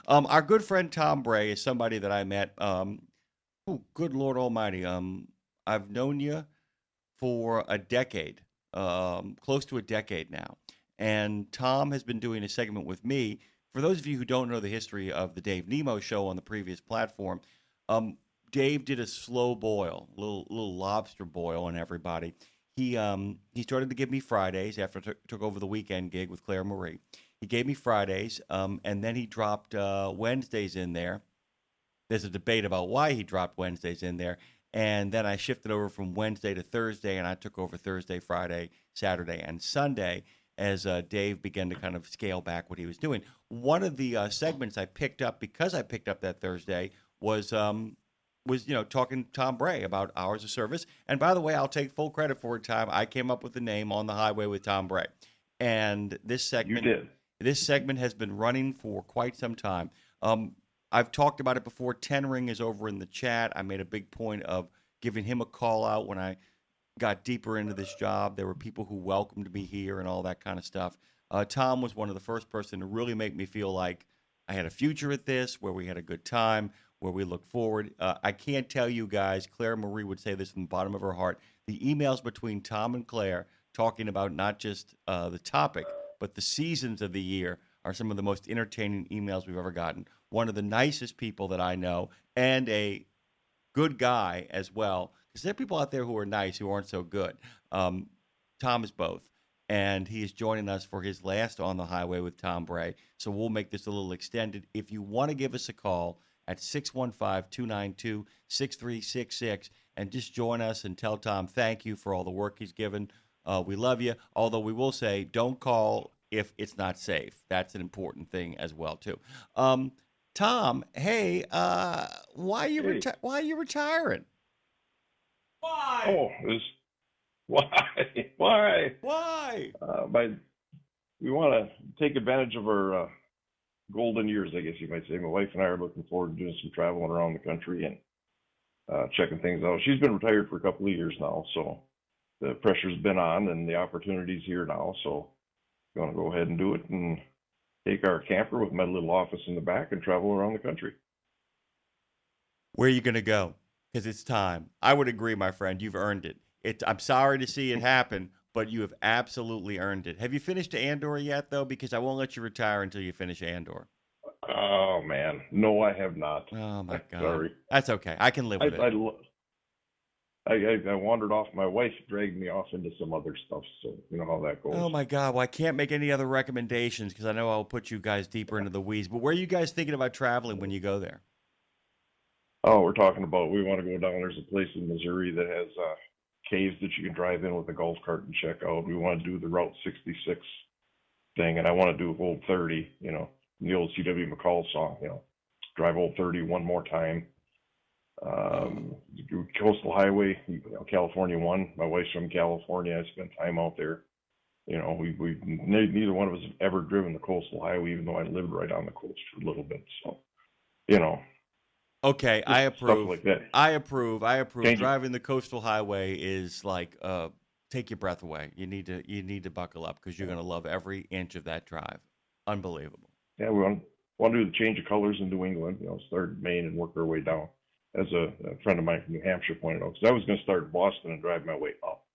Our good friend Tom Bray is somebody that I met. Good Lord Almighty. I've known you for a decade, close to a decade now. And Tom has been doing a segment with me. For those of you who don't know the history of the Dave Nemo show on the previous platform, um, Dave did a slow boil, little lobster boil on everybody. He started to give me Fridays after I took over the weekend gig with Claire Marie. He gave me Fridays, and then he dropped Wednesdays in there. There's a debate about why he dropped Wednesdays in there. And then I shifted over from Wednesday to Thursday, and I took over Thursday, Friday, Saturday, and Sunday as Dave began to kind of scale back what he was doing. One of the segments I picked up because I picked up that Thursday was talking to Tom Bray about hours of service. And by the way, I'll take full credit for it, Tom. I came up with the name On the Highway with Tom Bray, and You did. this segment has been running for quite some time. I've talked about it before. Ten Ring is over in the chat. I made a big point of giving him a call out when I got deeper into this job. There were people who welcomed me here and all that kind of stuff. Tom was one of the first person to really make me feel like I had a future at this, where we had a good time, where we look forward. I can't tell you guys, Claire Marie would say this from the bottom of her heart, the emails between Tom and Claire talking about not just the topic, but the seasons of the year are some of the most entertaining emails we've ever gotten. One of the nicest people that I know, and a good guy as well, because there are people out there who are nice who aren't so good. Tom is both, and he is joining us for his last On the Highway with Tom Bray. So we'll make this a little extended. If you want to give us a call at 615-292-6366 and just join us and tell Tom thank you for all the work he's given. We love you, although we will say don't call if it's not safe. That's an important thing as well, too. Tom, hey, why are you Hey. why are you retiring? Why? Oh, why? Why? Why? We want to take advantage of our golden years, I guess you might say. My wife and I are looking forward to doing some traveling around the country and checking things out. She's been retired for a couple of years now, so the pressure's been on and the opportunity's here now. So I'm going to go ahead and do it and take our camper with my little office in the back and travel around the country. Where are you going to go? Because it's time. I would agree, my friend. You've earned it. I'm sorry to see it happen, but you have absolutely earned it. Have you finished Andor yet, though? Because I won't let you retire until you finish Andor. Oh, man. No, I have not. Oh, my God. Sorry. That's okay. I can live with it. I wandered off. My wife dragged me off into some other stuff, so you know how that goes. Oh, my God. Well, I can't make any other recommendations because I know I'll put you guys deeper into the weeds. But where are you guys thinking about traveling when you go there? Oh, we're talking about, we want to go down. There's a place in Missouri that has caves that you can drive in with a golf cart and check out. We want to do the Route 66 thing, and I want to do Old 30, the old C.W. McCall song, drive Old 30 one more time. Coastal Highway, California 1. My wife's from California. I spent time out there. We neither one of us have ever driven the Coastal Highway, even though I lived right on the coast for a little bit. So, Okay, I approve. Stuff like that. I approve. Change it. Driving the Coastal Highway is like take your breath away. You need to buckle up because you're going to love every inch of that drive. Unbelievable. Yeah, we want to do the change of colors in New England. Start in Maine and work our way down. As a friend of mine from New Hampshire pointed out, because I was going to start in Boston and drive my way up.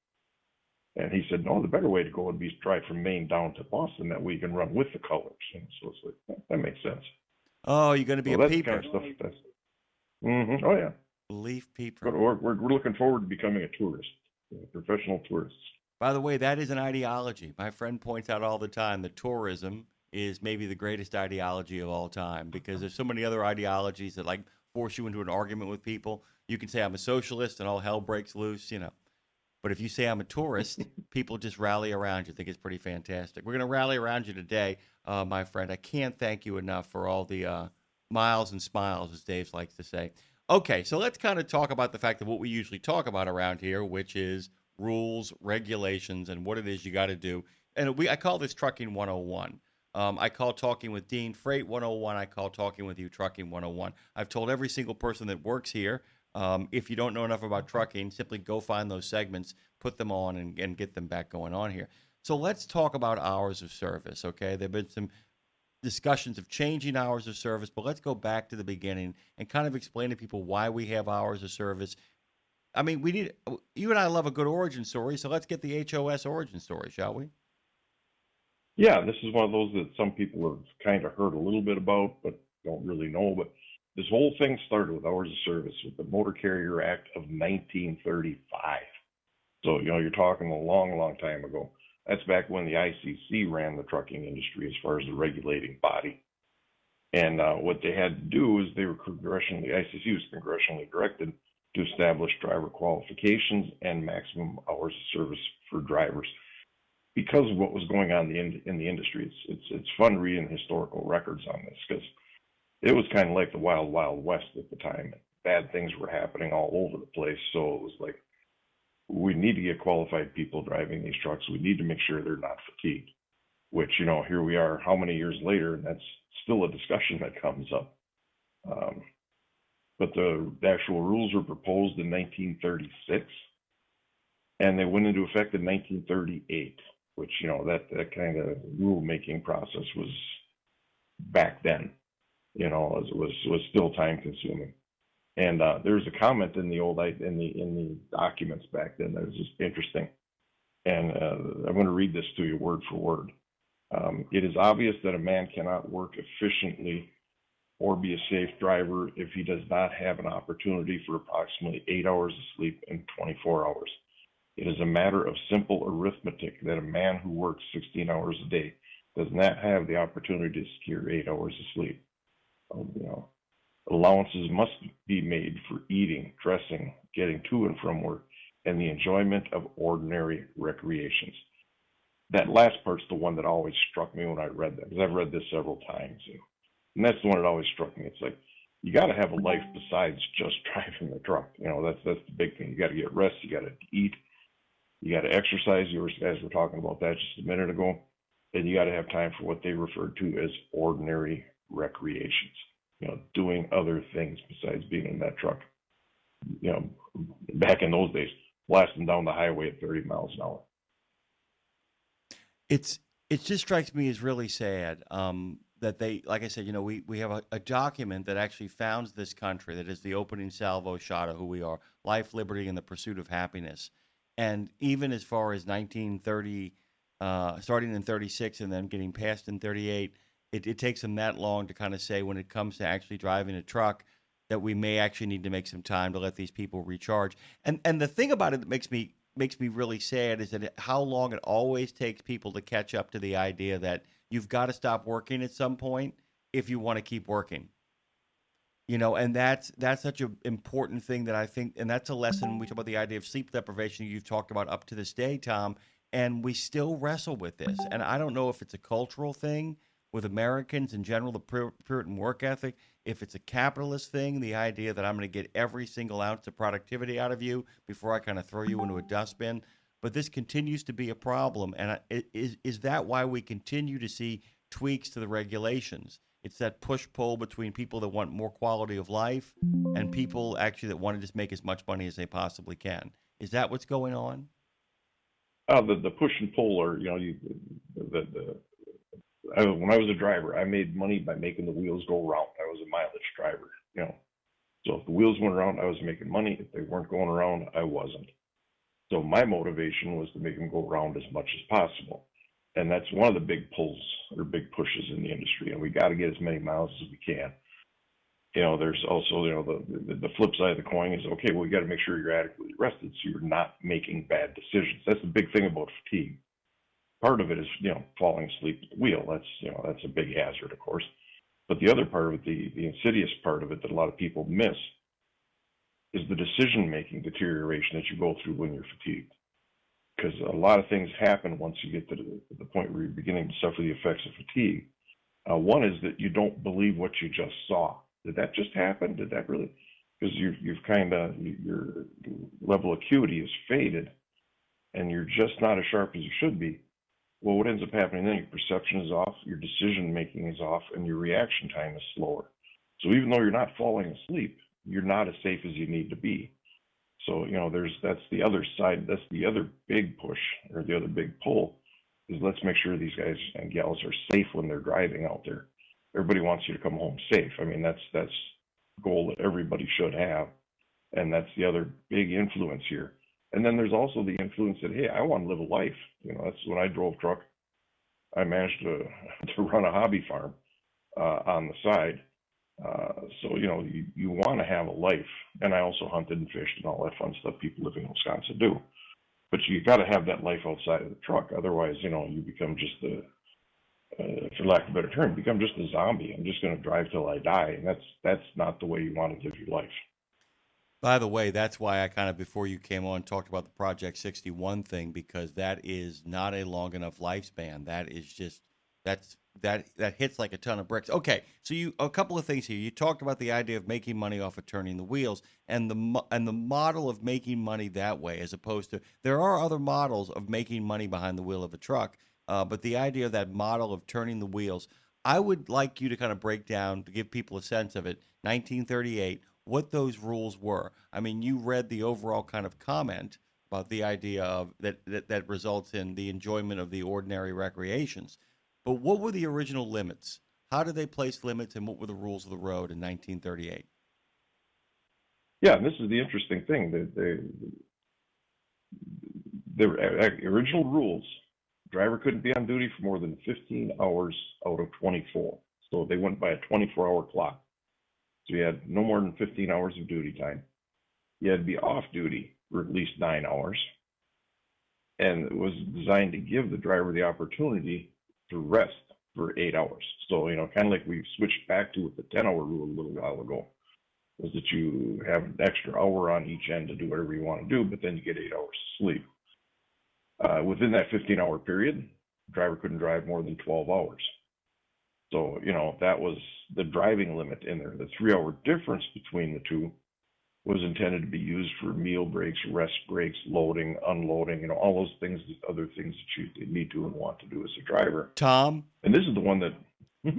And he said, no, the better way to go would be to drive from Maine down to Boston. That way you can run with the colors. So it's like, that makes sense. Oh, you're going to be a that's peeper. The kind of stuff. Oh, yeah. Leaf peeper. But we're looking forward to becoming a tourist, professional tourists. By the way, that is an ideology. My friend points out all the time that tourism is maybe the greatest ideology of all time because there's so many other ideologies that force you into an argument with people. You can say I'm a socialist and all hell breaks loose, But if you say I'm a tourist, people just rally around you. I think it's pretty fantastic. We're going to rally around you today, my friend. I can't thank you enough for all the miles and smiles, as Dave likes to say. Okay, so let's kind of talk about the fact that what we usually talk about around here, which is rules, regulations, and what it is you got to do. And I call this Trucking 101. I call Talking with Dean Freight 101. I call Talking with You Trucking 101. I've told every single person that works here, if you don't know enough about trucking, simply go find those segments, put them on, and get them back going on here. So let's talk about hours of service, okay? There have been some discussions of changing hours of service, but let's go back to the beginning and kind of explain to people why we have hours of service. I mean, you and I love a good origin story, so let's get the HOS origin story, shall we? Yeah, this is one of those that some people have kind of heard a little bit about, but don't really know. But this whole thing started with hours of service with the Motor Carrier Act of 1935. So, you're talking a long, long time ago. That's back when the ICC ran the trucking industry as far as the regulating body. And what they had to do is the ICC was congressionally directed to establish driver qualifications and maximum hours of service for drivers because of what was going on in the industry. It's fun reading historical records on this because it was kind of like the wild, wild west at the time. Bad things were happening all over the place. So it was like, we need to get qualified people driving these trucks. We need to make sure they're not fatigued, which, here we are how many years later, and that's still a discussion that comes up. But the actual rules were proposed in 1936, and they went into effect in 1938, which, that kind of rule-making process was back then, as it was still time-consuming. And there's a comment in the documents back then that was just interesting. And I'm going to read this to you word for word. It is obvious that a man cannot work efficiently or be a safe driver if he does not have an opportunity for approximately 8 hours of sleep in 24 hours. It is a matter of simple arithmetic that a man who works 16 hours a day does not have the opportunity to secure 8 hours of sleep. Allowances must be made for eating, dressing, getting to and from work, and the enjoyment of ordinary recreations. That last part's the one that always struck me when I read that, because I've read this several times. And that's the one that always struck me. It's like, you got to have a life besides just driving the truck. That's the big thing. You got to get rest. You got to eat. You got to exercise. You guys were talking about that just a minute ago. And you got to have time for what they referred to as ordinary recreations. Doing other things besides being in that truck. Back in those days, blasting down the highway at 30 miles an hour. It just strikes me as really sad that they, like I said, we have a document that actually founds this country, that is the opening salvo shot of who we are: life, liberty, and the pursuit of happiness. And even as far as 1930, starting in 36 and then getting passed in 38, it takes them that long to kind of say, when it comes to actually driving a truck, that we may actually need to make some time to let these people recharge. And the thing about it that makes me really sad is that how long it always takes people to catch up to the idea that you've got to stop working at some point if you want to keep working. And that's such an important thing that I think, and that's a lesson. We talk about the idea of sleep deprivation you've talked about up to this day, Tom, and we still wrestle with this. And I don't know if it's a cultural thing with Americans in general, the Puritan work ethic, if it's a capitalist thing, the idea that I'm going to get every single ounce of productivity out of you before I kind of throw you into a dustbin. But this continues to be a problem. And is that why we continue to see tweaks to the regulations? It's that push-pull between people that want more quality of life and people actually that want to just make as much money as they possibly can. Is that what's going on? The push and pull are, when I was a driver, I made money by making the wheels go round. I was a mileage driver, So if the wheels went around, I was making money. If they weren't going around, I wasn't. So my motivation was to make them go around as much as possible. And that's one of the big pulls or big pushes in the industry. And we got to get as many miles as we can. There's also, the flip side of the coin is, okay, well, we got to make sure you're adequately rested so you're not making bad decisions. That's the big thing about fatigue. Part of it is, falling asleep at the wheel. That's a big hazard, of course. But the other part of it, the insidious part of it that a lot of people miss, is the decision-making deterioration that you go through when you're fatigued. Because a lot of things happen once you get to the point where you're beginning to suffer the effects of fatigue. One is that you don't believe what you just saw. Did that just happen? Did that really? Because your level of acuity is faded, and you're just not as sharp as you should be. Well, what ends up happening then, your perception is off, your decision-making is off, and your reaction time is slower. So even though you're not falling asleep, you're not as safe as you need to be. So, that's the other side, that's the other big push, or the other big pull, is let's make sure these guys and gals are safe when they're driving out there. everybody wants you to come home safe. I mean, that's a goal that everybody should have, and that's the other big influence here. And then there's also the influence that, hey, I want to live a life. That's when I drove truck. I managed to run a hobby farm on the side. So you want to have a life. And I also hunted and fished and all that fun stuff people living in Wisconsin do. But you got to have that life outside of the truck. Otherwise, you become just for lack of a better term, you become just a zombie. I'm just going to drive till I die, and that's not the way you want to live your life. By the way, that's why I kind of, before you came on, talked about the Project 61 thing, because that is not a long enough lifespan. That is just, that hits like a ton of bricks. Okay, so a couple of things here. You talked about the idea of making money off of turning the wheels, and the model of making money that way, as opposed to, there are other models of making money behind the wheel of a truck, but the idea of that model of turning the wheels, I would like you to kind of break down, to give people a sense of it, 1938, what those rules were. I mean, you read the overall kind of comment about the idea of that results in the enjoyment of the ordinary recreations. But what were the original limits? How did they place limits, and what were the rules of the road in 1938? Yeah, and this is the interesting thing. The original rules, driver couldn't be on duty for more than 15 hours out of 24. So they went by a 24-hour clock. So you had no more than 15 hours of duty time. You had to be off duty for at least 9 hours. And it was designed to give the driver the opportunity to rest for 8 hours. So, kind of like we switched back to with the 10-hour rule a little while ago, was that you have an extra hour on each end to do whatever you want to do, but then you get 8 hours of sleep. Within that 15-hour period, the driver couldn't drive more than 12 hours. So, that was the driving limit in there. The 3-hour difference between the two was intended to be used for meal breaks, rest breaks, loading, unloading, all those things, other things that you need to and want to do as a driver. Tom? And this is the one that...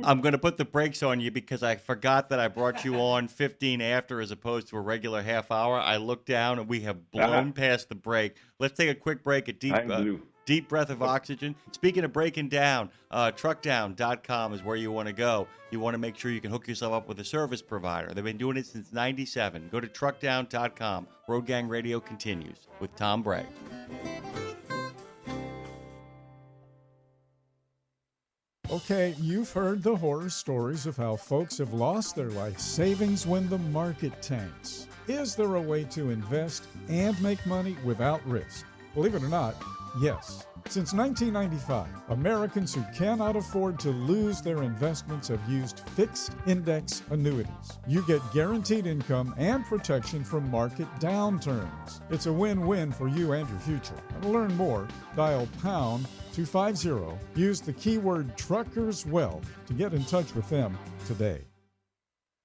I'm going to put the brakes on you because I forgot that I brought you on 15 after as opposed to a regular half hour. I looked down and we have blown past the break. Let's take a quick break, a deep breath of oxygen. Speaking of breaking down, truckdown.com is where you want to go. You want to make sure you can hook yourself up with a service provider. They've been doing it since '97. Go to truckdown.com. Road Gang Radio continues with Tom Bray. Okay, you've heard the horror stories of how folks have lost their life savings when the market tanks. Is there a way to invest and make money without risk? Believe it or not, yes. Since 1995, Americans who cannot afford to lose their investments have used fixed index annuities. You get guaranteed income and protection from market downturns. It's a win-win for you and your future. To learn more, dial pound 250. Use the keyword Truckers Wealth to get in touch with them today.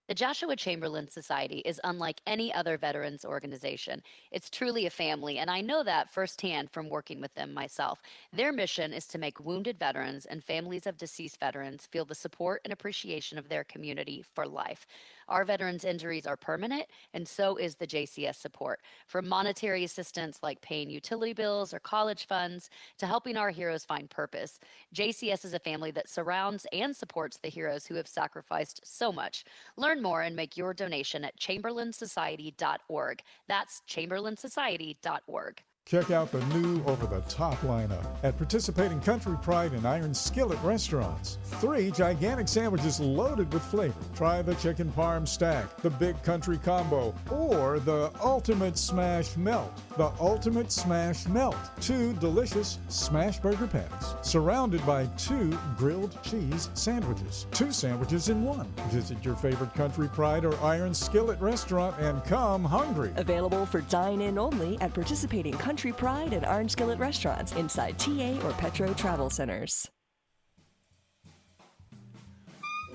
The Joshua Chamberlain Society is unlike any other veterans organization. It's truly a family, and I know that firsthand from working with them myself. Their mission is to make wounded veterans and families of deceased veterans feel the support and appreciation of their community for life. Our veterans' injuries are permanent, and so is the JCS support. From monetary assistance like paying utility bills or college funds to helping our heroes find purpose, JCS is a family that surrounds and supports the heroes who have sacrificed so much. Learn more and make your donation at chamberlainsociety.org. That's chamberlainsociety.org. Check out the new over-the-top lineup at participating Country Pride and Iron Skillet restaurants. 3 gigantic sandwiches loaded with flavor. Try the Chicken Parm Stack, the Big Country Combo, or the Ultimate Smash Melt. The Ultimate Smash Melt. 2 delicious smash burger patties, surrounded by 2 grilled cheese sandwiches. 2 sandwiches in 1. Visit your favorite Country Pride or Iron Skillet restaurant and come hungry. Available for dine-in only at participating Country Pride and Iron Skillet restaurants inside TA or Petro Travel Centers.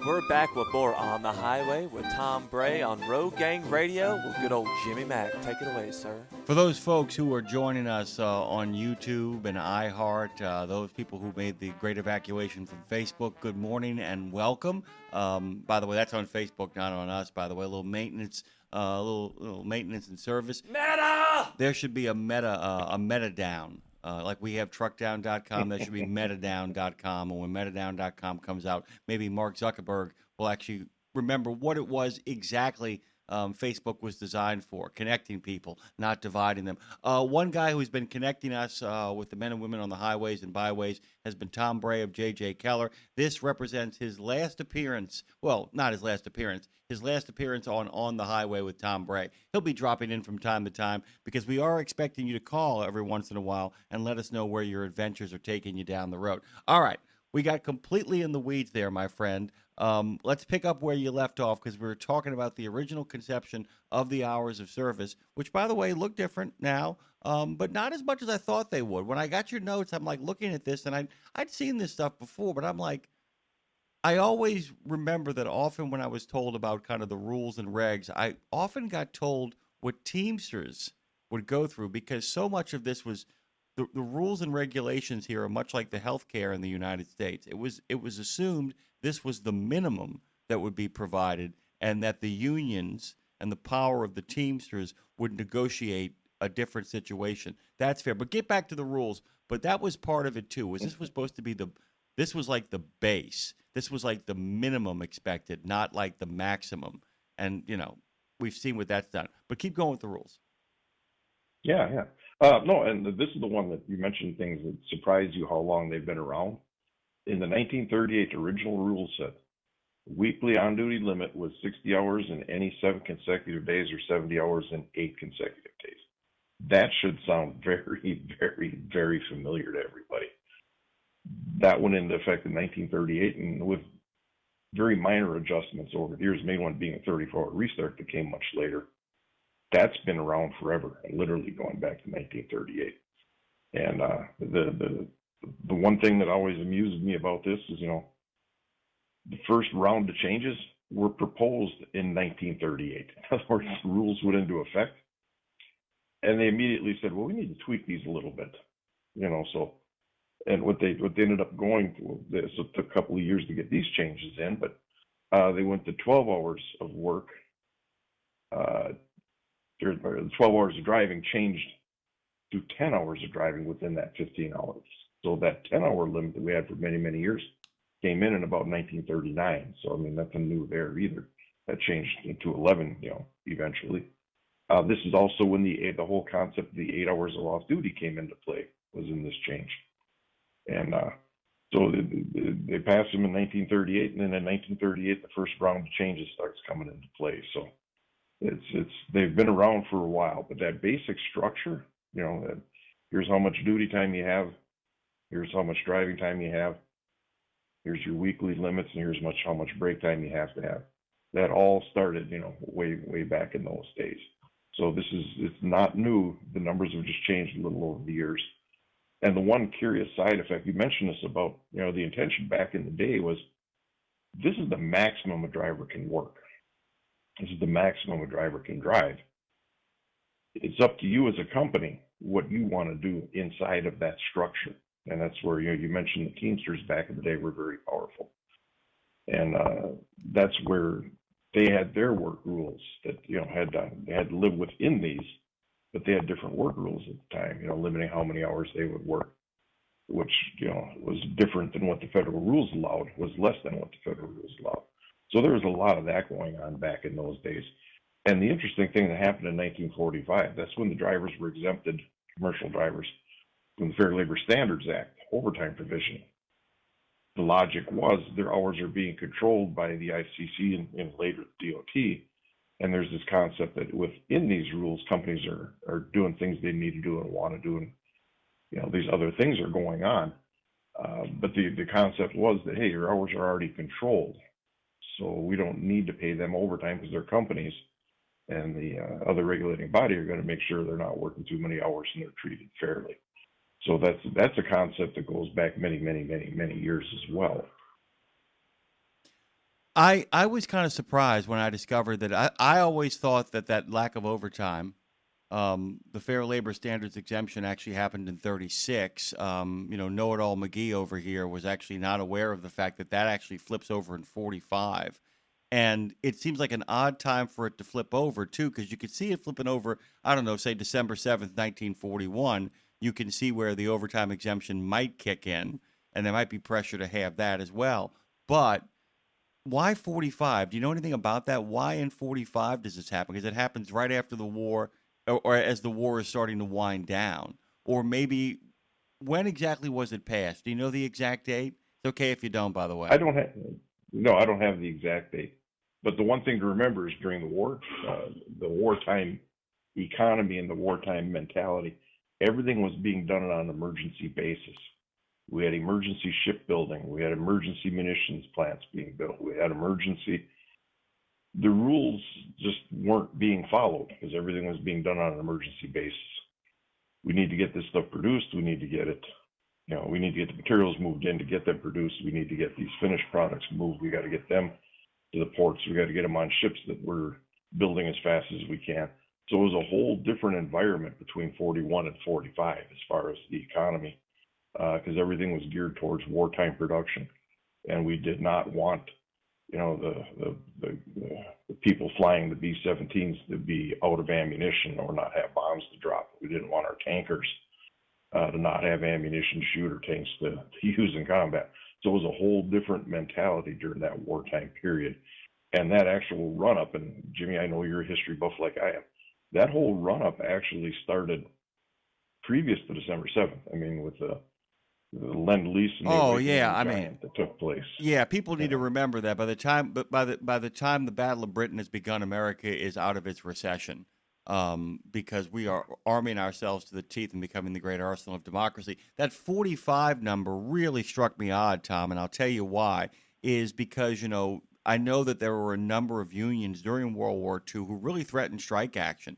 We're back with more On the Highway with Tom Bray on Road Gang Radio with good old Jimmy Mack. Take it away, sir. For those folks who are joining us on YouTube and iHeart, those people who made the great evacuation from Facebook, good morning and welcome. By the way, that's on Facebook, not on us, by the way. A little maintenance and service. Meta! There should be a meta down. Like we have truckdown.com, there should be metadown.com. And when metadown.com comes out, maybe Mark Zuckerberg will actually remember what it was exactly Facebook was designed for, connecting people, not dividing them. One guy who's been connecting us with the men and women on the highways and byways has been Tom Bray of J.J. Keller. This represents his last appearance. Well, not his last appearance. His last appearance on the highway with Tom Bray. He'll be dropping in from time to time because we are expecting you to call every once in a while and let us know where your adventures are taking you down the road. All right. We got completely in the weeds there, my friend. Let's pick up where you left off because we were talking about the original conception of the hours of service, which, by the way, look different now, but not as much as I thought they would. When I got your notes, I'm like looking at this, and I'd seen this stuff before, but I'm like, I always remember that often when I was told about kind of the rules and regs, I often got told what Teamsters would go through because so much of this was the rules and regulations here are much like the healthcare in the United States. It was assumed this was the minimum that would be provided and that the unions and the power of the Teamsters would negotiate a different situation. That's fair. But get back to the rules. But that was part of it too. This was supposed to be this was like the base. This was like the minimum expected, not like the maximum. And, we've seen what that's done. But keep going with the rules. Yeah. No, and this is the one that you mentioned things that surprise you how long they've been around. In the 1938 original rule set, weekly on-duty limit was 60 hours in any 7 consecutive days or 70 hours in 8 consecutive days. That should sound very, very, very familiar to everybody. That went into effect in 1938, and with very minor adjustments over the years, main one being a 34-hour restart that came much later. That's been around forever, literally going back to 1938. And the one thing that always amuses me about this is, the first round of changes were proposed in 1938. In other words, the rules went into effect, and they immediately said, "Well, we need to tweak these a little bit," So, and what they ended up going through, so it took a couple of years to get these changes in, but they went to 12 hours of work. 12 hours of driving changed to 10 hours of driving within that 15 hours. So that 10-hour limit that we had for many, many years came in about 1939. So, nothing new there either. That changed to 11, eventually. This is also when the whole concept of the 8 hours of off-duty came into play, was in this change. And so they passed them in 1938, and then in 1938, the first round of changes starts coming into play. So they've been around for a while, but that basic structure, that here's how much duty time you have, here's how much driving time you have, here's your weekly limits, and here's how much break time you have to have. That all started, way back in those days. So it's not new. The numbers have just changed a little over the years. And the one curious side effect, you mentioned this about, the intention back in the day was, this is the maximum a driver can work. This is the maximum a driver can drive. It's up to you as a company what you want to do inside of that structure. And that's where, you mentioned the Teamsters back in the day were very powerful. And that's where they had their work rules that, they had to live within these, but they had different work rules at the time, limiting how many hours they would work, which, was different than what the federal rules allowed, was less than what the federal rules allowed. So there was a lot of that going on back in those days. And the interesting thing that happened in 1945, that's when the drivers were exempted, commercial drivers, from the Fair Labor Standards Act, overtime provision. The logic was their hours are being controlled by the ICC and later DOT. And there's this concept that within these rules, companies are doing things they need to do and want to do. And, these other things are going on. But the concept was that, hey, your hours are already controlled. So we don't need to pay them overtime because they're companies, and the other regulating body are going to make sure they're not working too many hours and they're treated fairly. So that's a concept that goes back many, many, many, many years as well. I was kind of surprised when I discovered that I always thought that lack of overtime, the Fair Labor Standards exemption actually happened in 36. Know-it-all McGee over here was actually not aware of the fact that actually flips over in 45. And it seems like an odd time for it to flip over, too, because you could see it flipping over, I don't know, say December 7th, 1941. You can see where the overtime exemption might kick in, and there might be pressure to have that as well. But why 45? Do you know anything about that? Why in 45 does this happen? Because it happens right after the war, or as the war is starting to wind down. Or maybe when exactly was it passed? Do you know the exact date? It's okay if you don't, by the I way. don't have, no, I don't have the exact date. But the one thing to remember is during the wartime economy and the wartime mentality, everything was being done on an emergency basis. We had emergency shipbuilding. We had emergency munitions plants being built. We had the rules just weren't being followed because everything was being done on an emergency basis. We need to get this stuff produced. We need to get it, we need to get the materials moved in to get them produced. We need to get these finished products moved. We got to get them to the ports. We got to get them on ships that we're building as fast as we can. So it was a whole different environment between 41 and 45 as far as the economy, because everything was geared towards wartime production, and we did not want, the people flying the B-17s to be out of ammunition or not have bombs to drop. We didn't want our tankers to not have ammunition, shooter tanks to use in combat. So it was a whole different mentality during that wartime period. And that actual run-up, and Jimmy, I know you're a history buff like I am, that whole run-up actually started previous to December 7th. I mean, with the Lend-Lease and the Oh awakening yeah, of I the mean, giant that took place. yeah. People need to Yeah. remember that by the time the Battle of Britain has begun, America is out of its recession. Because we are arming ourselves to the teeth and becoming the great arsenal of democracy. That 45 number really struck me odd, Tom, and I'll tell you why. Is because, I know that there were a number of unions during World War II who really threatened strike action.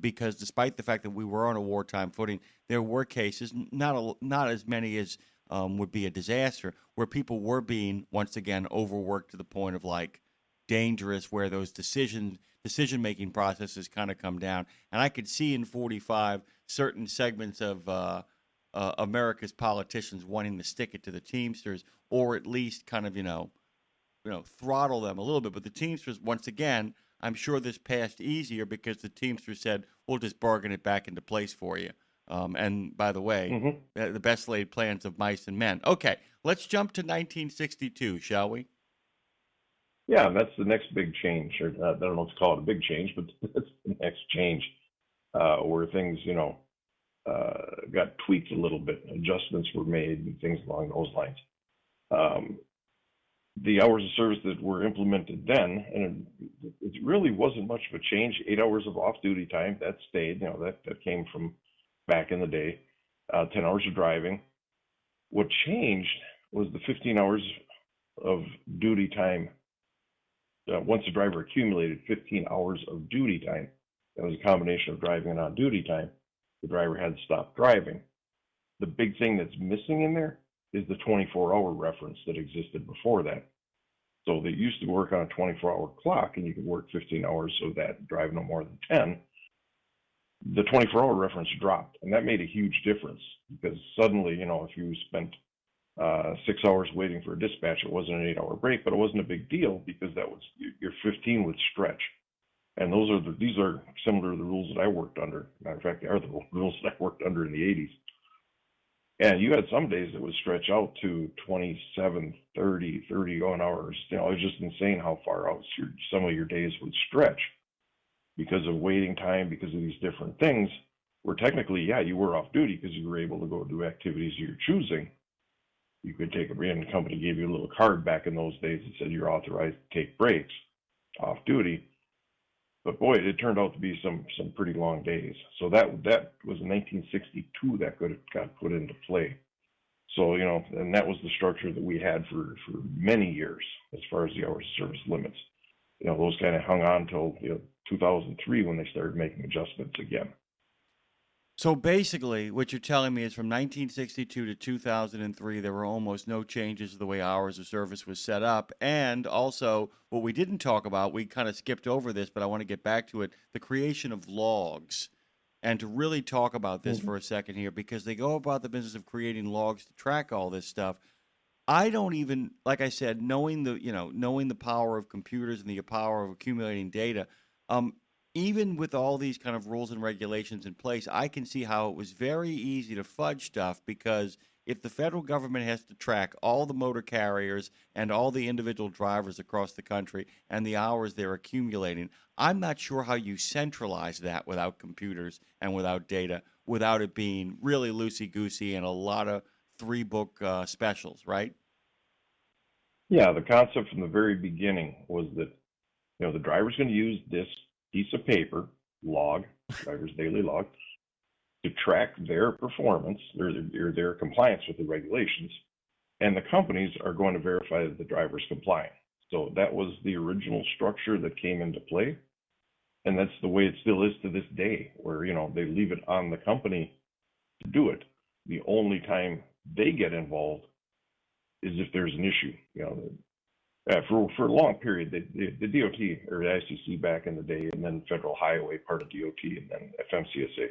Because despite the fact that we were on a wartime footing, there were cases, not as many as would be a disaster, where people were being, once again, overworked to the point of like dangerous, where those decision-making processes kind of come down. And I could see in 45 certain segments of America's politicians wanting to stick it to the Teamsters, or at least kind of, throttle them a little bit. But the Teamsters, once again, I'm sure this passed easier because the Teamsters said, we'll just bargain it back into place for you. And by the way, the best laid plans of mice and men. Okay, let's jump to 1962, shall we? Yeah, that's the next big change. Or I don't know if to call it a big change, but that's the next change where things, got tweaked a little bit. Adjustments were made and things along those lines. The hours of service that were implemented then, and it really wasn't much of a change. 8 hours of off-duty time, that stayed. That came from back in the day. 10 hours of driving. What changed was the 15 hours of duty time. Once the driver accumulated 15 hours of duty time, that was a combination of driving and on-duty time, the driver had to stop driving. The big thing that's missing in there is the 24-hour reference that existed before that. So they used to work on a 24-hour clock, and you could work 15 hours of that, drive no more than 10. The 24-hour reference dropped, and that made a huge difference because suddenly, if you spent 6 hours waiting for a dispatch, it wasn't an 8-hour break, but it wasn't a big deal because that was your 15 would stretch. And these are similar to the rules that I worked under. Matter of fact, they are the rules that I worked under in the 80s. And you had some days that would stretch out to 27, 30, 31 hours. It was just insane how far out some of your days would stretch because of waiting time, because of these different things, where technically, yeah, you were off duty because you were able to go do activities of your choosing. You could take a break, and the company gave you a little card back in those days that said you're authorized to take breaks off duty. But boy, it turned out to be some pretty long days. So that was in 1962 that got put into play. So, and that was the structure that we had for many years as far as the hours of service limits. Those kind of hung on until 2003 when they started making adjustments again. So basically, what you're telling me is from 1962 to 2003, there were almost no changes to the way hours of service was set up. And also, what we didn't talk about, we kind of skipped over this, but I want to get back to it, the creation of logs. And to really talk about this for a second here, because they go about the business of creating logs to track all this stuff. I don't even, like I said, knowing the power of computers and the power of accumulating data, even with all these kind of rules and regulations in place, I can see how it was very easy to fudge stuff because if the federal government has to track all the motor carriers and all the individual drivers across the country and the hours they're accumulating, I'm not sure how you centralize that without computers and without data, without it being really loosey-goosey and a lot of three-book specials, right? Yeah, the concept from the very beginning was that, the driver's going to use this piece of paper, log, driver's daily log, to track their performance, their compliance with the regulations, and the companies are going to verify that the driver's complying. So that was the original structure that came into play, and that's the way it still is to this day, where, they leave it on the company to do it. The only time they get involved is if there's an issue. For a long period, the DOT or the ICC back in the day, and then Federal Highway, part of DOT, and then FMCSA.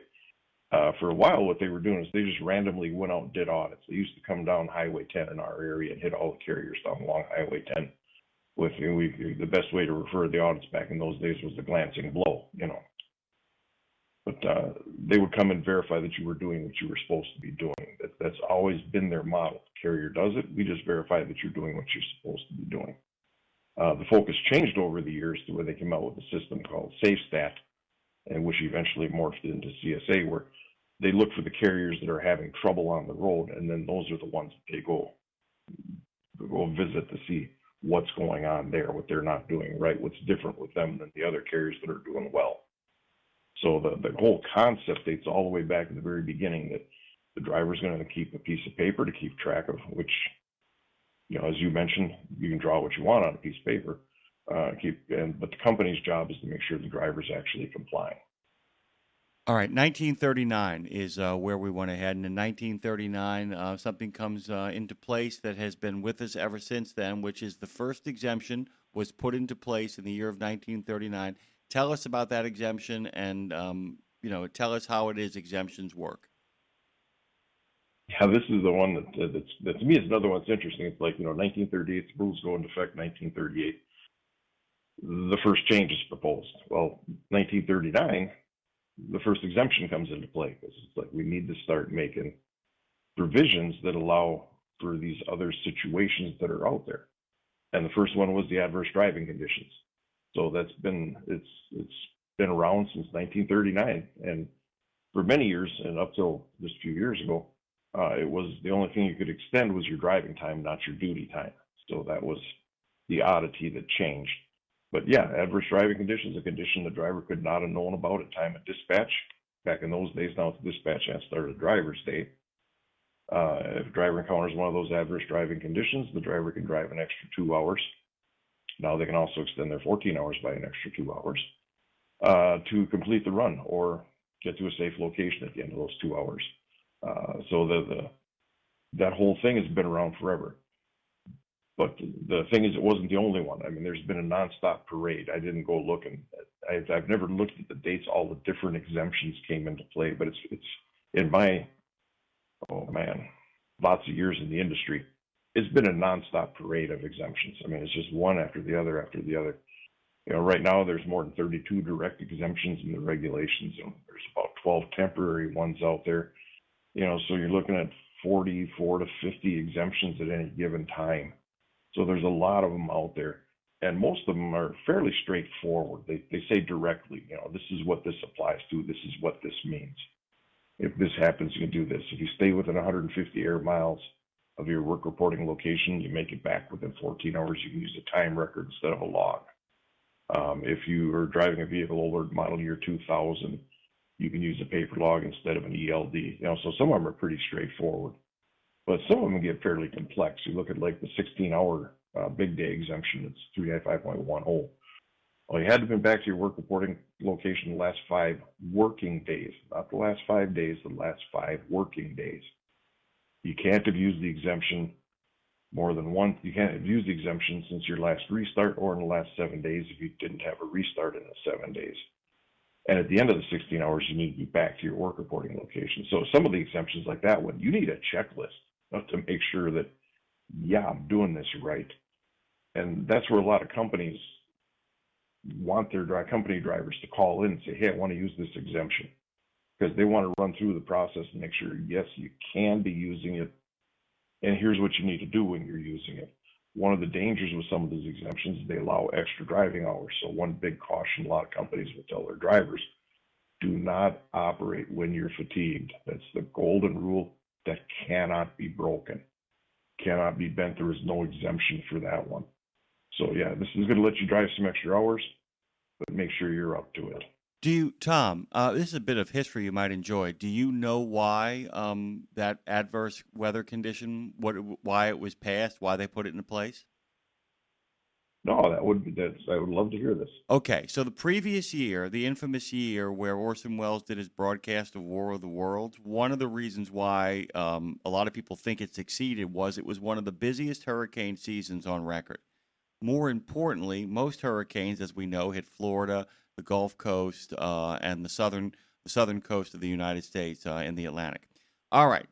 For a while, what they were doing is they just randomly went out and did audits. They used to come down Highway 10 in our area and hit all the carriers down along Highway 10. The best way to refer to the audits back in those days was the glancing blow, But they would come and verify that you were doing what you were supposed to be doing. That's always been their model. The carrier does it. We just verify that you're doing what you're supposed to be doing. The focus changed over the years to where they came out with a system called SafeStat, and which eventually morphed into CSA, where they look for the carriers that are having trouble on the road, and then those are the ones that they go visit to see what's going on there, what they're not doing right, what's different with them than the other carriers that are doing well. So the whole concept dates all the way back at the very beginning that the driver's going to keep a piece of paper to keep track of which, as you mentioned, you can draw what you want on a piece of paper, but the company's job is to make sure the driver's actually complying. All right, 1939 is where we want to head. And in 1939, something comes into place that has been with us ever since then, which is the first exemption was put into place in the year of 1939. Tell us about that exemption and, tell us how it is exemptions work. Yeah, this is the one that to me is another one that's interesting. It's like, 1938, the rules go into effect 1938. The first change is proposed. Well, 1939, the first exemption comes into play because it's like we need to start making provisions that allow for these other situations that are out there. And the first one was the adverse driving conditions. So it's been around since 1939, and for many years, and up till just a few years ago, it was the only thing you could extend was your driving time, not your duty time. So that was the oddity that changed. But yeah, adverse driving conditions, a condition the driver could not have known about at time of dispatch. Back in those days, now it's dispatch and started driver's day. If a driver encounters one of those adverse driving conditions, the driver can drive an extra 2 hours. Now they can also extend their 14 hours by an extra 2 hours to complete the run or get to a safe location at the end of those 2 hours. So that whole thing has been around forever. But the thing is, it wasn't the only one. I mean, there's been a nonstop parade. I didn't go looking. I've never looked at the dates. All the different exemptions came into play, but it's in my, lots of years in the industry, it's been a nonstop parade of exemptions. I mean, it's just one after the other after the other. Right now there's more than 32 direct exemptions in the regulations, and there's about 12 temporary ones out there. So you're looking at 44 to 50 exemptions at any given time. So there's a lot of them out there, and most of them are fairly straightforward. They say directly, this is what this applies to, this is what this means. If this happens, you can do this. If you stay within 150 air miles of your work reporting location, you make it back within 14 hours, you can use a time record instead of a log. If you are driving a vehicle older model year 2000, you can use a paper log instead of an ELD. So some of them are pretty straightforward, but some of them get fairly complex. You look at like the 16-hour big day exemption. It's 395.10. Well, you had to have been back to your work reporting location the last 5 working days, not the last 5 days, the last 5 working days. You can't have used the exemption more than once. You can't have used the exemption since your last restart or in the last 7 days if you didn't have a restart in the 7 days. And at the end of the 16 hours, you need to be back to your work reporting location. So some of the exemptions like that one, you need a checklist to make sure that, yeah, I'm doing this right. And that's where a lot of companies want their company drivers to call in and say, hey, I want to use this exemption, because they want to run through the process and make sure, yes, you can be using it And here's what you need to do when you're using it. One of the dangers with some of these exemptions, they allow extra driving hours. So one big caution a lot of companies will tell their drivers, do not operate when you're fatigued. That's the golden rule that cannot be broken, cannot be bent. There is no exemption for that one. So yeah, this is going to let you drive some extra hours, but make sure you're up to it. Do you, Tom? This is a bit of history you might enjoy. Do you know why that adverse weather condition, why it was passed, why they put it into place? No, I would love to hear this. Okay, so the previous year, the infamous year where Orson Welles did his broadcast of War of the Worlds, one of the reasons why a lot of people think it succeeded was it was one of the busiest hurricane seasons on record. More importantly, most hurricanes, as we know, hit Florida, the Gulf Coast, and the southern coast of the United States in the Atlantic. All right.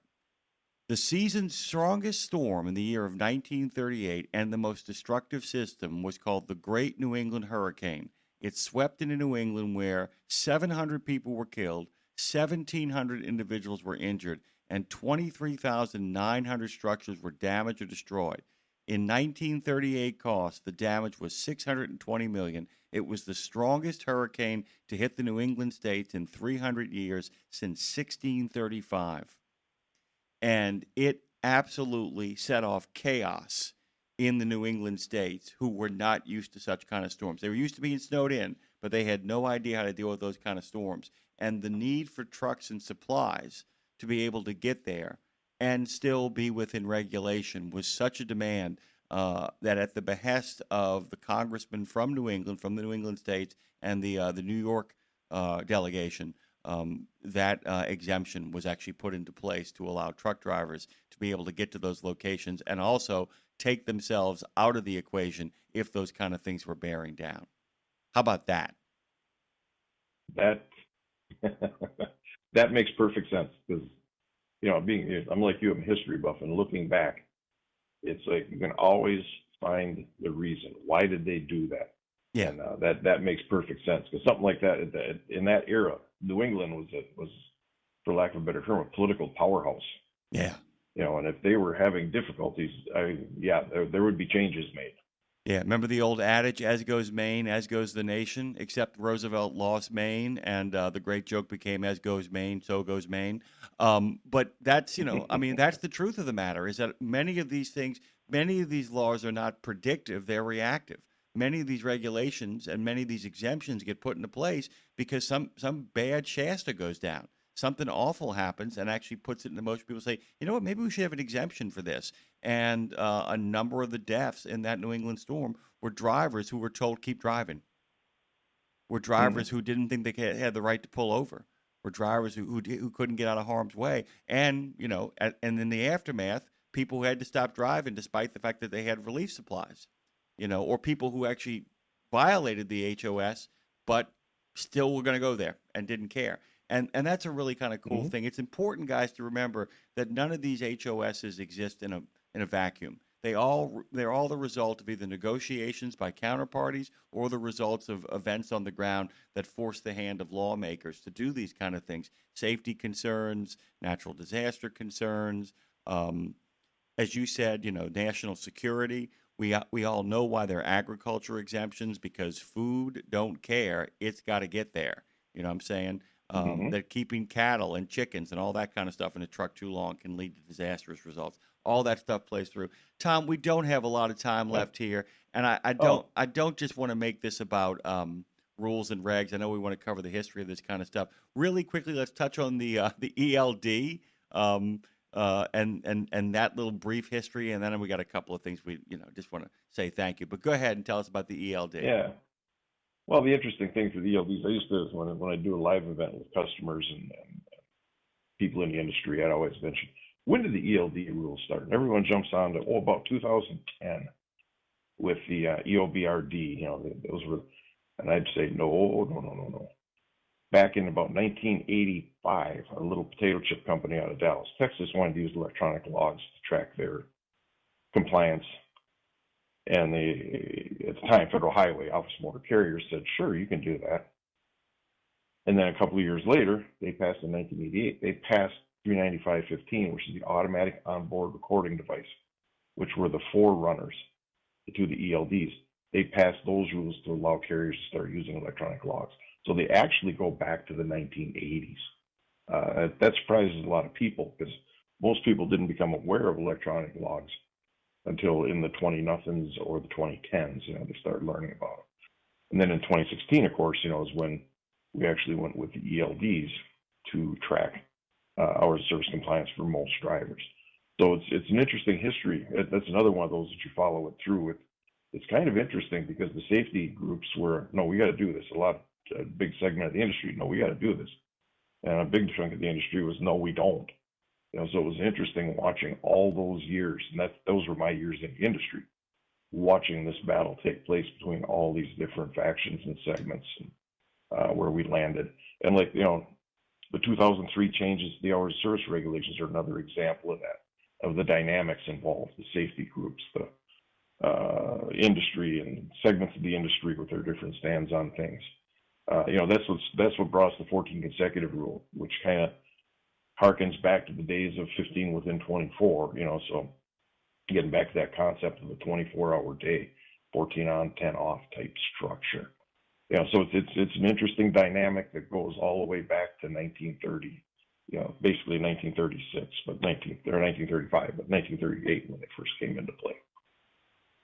The season's strongest storm in the year of 1938 and the most destructive system was called the Great New England Hurricane. It swept into New England where 700 people were killed, 1,700 individuals were injured, and 23,900 structures were damaged or destroyed. In 1938 cost, the damage was $620 million. It was the strongest hurricane to hit the New England states in 300 years since 1635. And it absolutely set off chaos in the New England states who were not used to such kind of storms. They were used to being snowed in, but they had no idea how to deal with those kind of storms. And the need for trucks and supplies to be able to get there and still be within regulation was such a demand that at the behest of the congressman from New England, from the New England states, and the New York delegation, that exemption was actually put into place to allow truck drivers to be able to get to those locations and also take themselves out of the equation if those kind of things were bearing down. How about that? That that makes perfect sense because, I'm like you, I'm a history buff, and looking back, it's like you can always find the reason. Why did they do that? Yeah. And that makes perfect sense because something like that in that era, New England was, for lack of a better term, a political powerhouse. Yeah. And if they were having difficulties, there would be changes made. Yeah, remember the old adage, as goes Maine, as goes the nation, except Roosevelt lost Maine, and the great joke became, as goes Maine, so goes Maine. But that's, that's the truth of the matter, is that many of these laws are not predictive, they're reactive. Many of these regulations and many of these exemptions get put into place because some bad Shasta goes down. Something awful happens and actually puts it into motion. People say, you know what, maybe we should have an exemption for this. And a number of the deaths in that New England storm were drivers who were told keep driving. Were drivers who didn't think they had the right to pull over. Were drivers who couldn't get out of harm's way. And, and in the aftermath, people who had to stop driving despite the fact that they had relief supplies. Or people who actually violated the HOS but still were going to go there and didn't care. And that's a really kind of cool thing. It's important, guys, to remember that none of these HOSs exist in a vacuum. They're all the result of either negotiations by counterparties or the results of events on the ground that force the hand of lawmakers to do these kind of things. Safety concerns, natural disaster concerns, as you said, national security. We all know why they're agriculture exemptions, because food don't care. It's got to get there. You know what I'm saying? That keeping cattle and chickens and all that kind of stuff in a truck too long can lead to disastrous results. All that stuff plays through. Tom, we don't have a lot of time left here, and I don't just want to make this about rules and regs. I know we want to cover the history of this kind of stuff. Really quickly, let's touch on the ELD and that little brief history, and then we got a couple of things we just want to say thank you. But go ahead and tell us about the ELD. Yeah. Well, the interesting thing for the ELDs, I used to, when I do a live event with customers and people in the industry, I'd always mention, when did the ELD rules start? And everyone jumps on to, about 2010 with the EOBRD, those were, and I'd say, no. Back in about 1985, a little potato chip company out of Dallas, Texas, wanted to use electronic logs to track their compliance. And at the time, Federal Highway Office of Motor Carriers said, sure, you can do that. And then a couple of years later, they passed in 1988, they passed 395.15, which is the automatic onboard recording device, which were the forerunners to the ELDs. They passed those rules to allow carriers to start using electronic logs. So they actually go back to the 1980s. That surprises a lot of people because most people didn't become aware of electronic logs until in the 20-nothings or the 2010s. They started learning about them. And then in 2016, of course, is when we actually went with the ELDs to track hours of service compliance for most drivers. So it's an interesting history. That's another one of those that you follow it through. It's kind of interesting because the safety groups were, no, we got to do this. A big segment of the industry, no, we got to do this. And a big chunk of the industry was, no, we don't. So it was interesting watching all those years, and those were my years in the industry, watching this battle take place between all these different factions and segments, and where we landed. And the 2003 changes to the hours of service regulations are another example of that, of the dynamics involved, the safety groups, the industry and segments of the industry with their different stands on things. That's what brought us the 14 consecutive rule, which kind of harkens back to the days of 15 within 24. So getting back to that concept of a 24-hour day, 14 on, 10 off type structure. So it's an interesting dynamic that goes all the way back to 1930. Basically 1936, but 1935, but 1938 when they first came into play.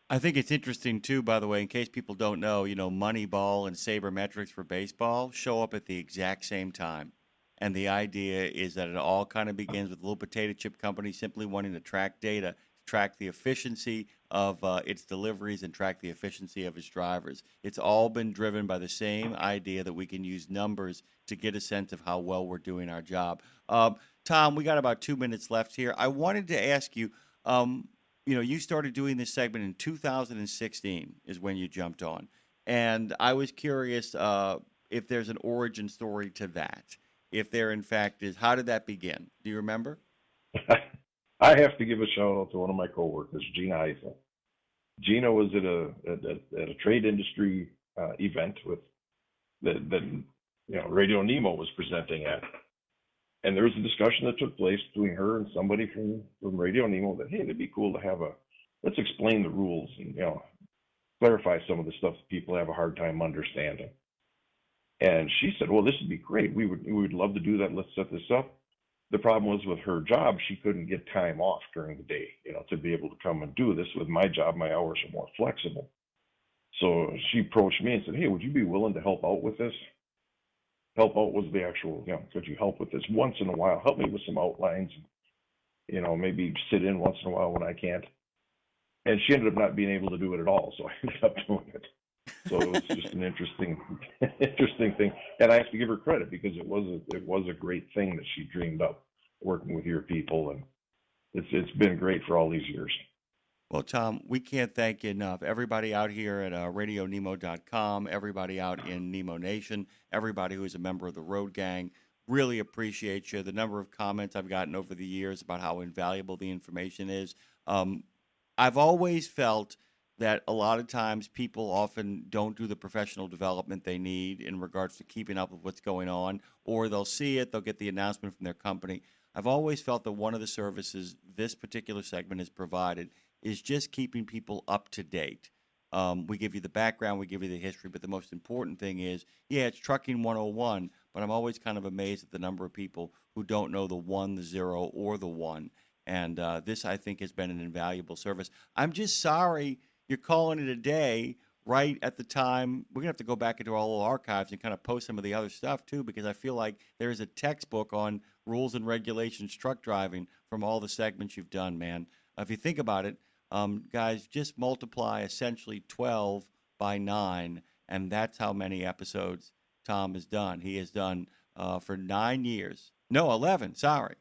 I think it's interesting too, by the way, in case people don't know, Moneyball and sabermetrics for baseball show up at the exact same time. And the idea is that it all kind of begins with a little potato chip company simply wanting to track data, to track the efficiency of its deliveries and track the efficiency of its drivers. It's all been driven by the same idea that we can use numbers to get a sense of how well we're doing our job. Tom, we got about 2 minutes left here. I wanted to ask you, you started doing this segment in 2016 is when you jumped on. And I was curious if there's an origin story to that. If there, in fact, is, how did that begin? Do you remember? I have to give a shout out to one of my coworkers, Gina Eifel. Gina was at a trade industry event with that RadioNemo was presenting at. And there was a discussion that took place between her and somebody from RadioNemo that, hey, it'd be cool to let's explain the rules and, clarify some of the stuff that people have a hard time understanding. And she said, well, this would be great. We would love to do that. Let's set this up. The problem was with her job, she couldn't get time off during the day, to be able to come and do this. With my job, my hours are more flexible. So she approached me and said, hey, would you be willing to help out with this? Help out was the actual, could you help with this once in a while? Help me with some outlines, maybe sit in once in a while when I can't. And she ended up not being able to do it at all, so I ended up doing it. So it was just an interesting thing. And I have to give her credit because it was a great thing that she dreamed up, working with your people, and it's been great for all these years. Well, Tom, we can't thank you enough. Everybody out here at RadioNemo.com, everybody out in Nemo Nation, everybody who is a member of the Road Gang, really appreciate you. The number of comments I've gotten over the years about how invaluable the information is. I've always felt that a lot of times people often don't do the professional development they need in regards to keeping up with what's going on, or they'll see it, they'll get the announcement from their company. I've always felt that one of the services this particular segment has provided is just keeping people up to date. We give you the background, we give you the history, but the most important thing is, it's Trucking 101, but I'm always kind of amazed at the number of people who don't know the 1, the 0, or the 1. And this, I think, has been an invaluable service. I'm just sorry you're calling it a day right at the time. We're going to have to go back into our old archives and kind of post some of the other stuff, too, because I feel like there is a textbook on rules and regulations truck driving from all the segments you've done, man. If you think about it, guys, just multiply essentially 12 by 9, and that's how many episodes Tom has done. He has done for 9 years. No, 11, sorry.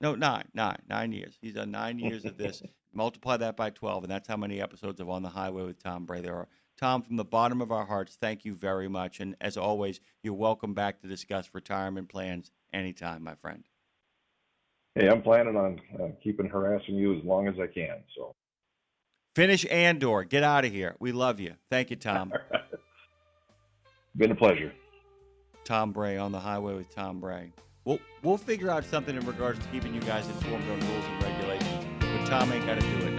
No, 9 years. He's done 9 years of this. Multiply that by 12, and that's how many episodes of On the Highway with Tom Bray there are. Tom, from the bottom of our hearts, thank you very much. And as always, you're welcome back to discuss retirement plans anytime, my friend. Hey, I'm planning on keeping harassing you as long as I can. So finish Andor. Get out of here. We love you. Thank you, Tom. Been a pleasure. Tom Bray, On the Highway with Tom Bray. We'll figure out something in regards to keeping you guys informed on rules and regulations. But Tom ain't got to do it.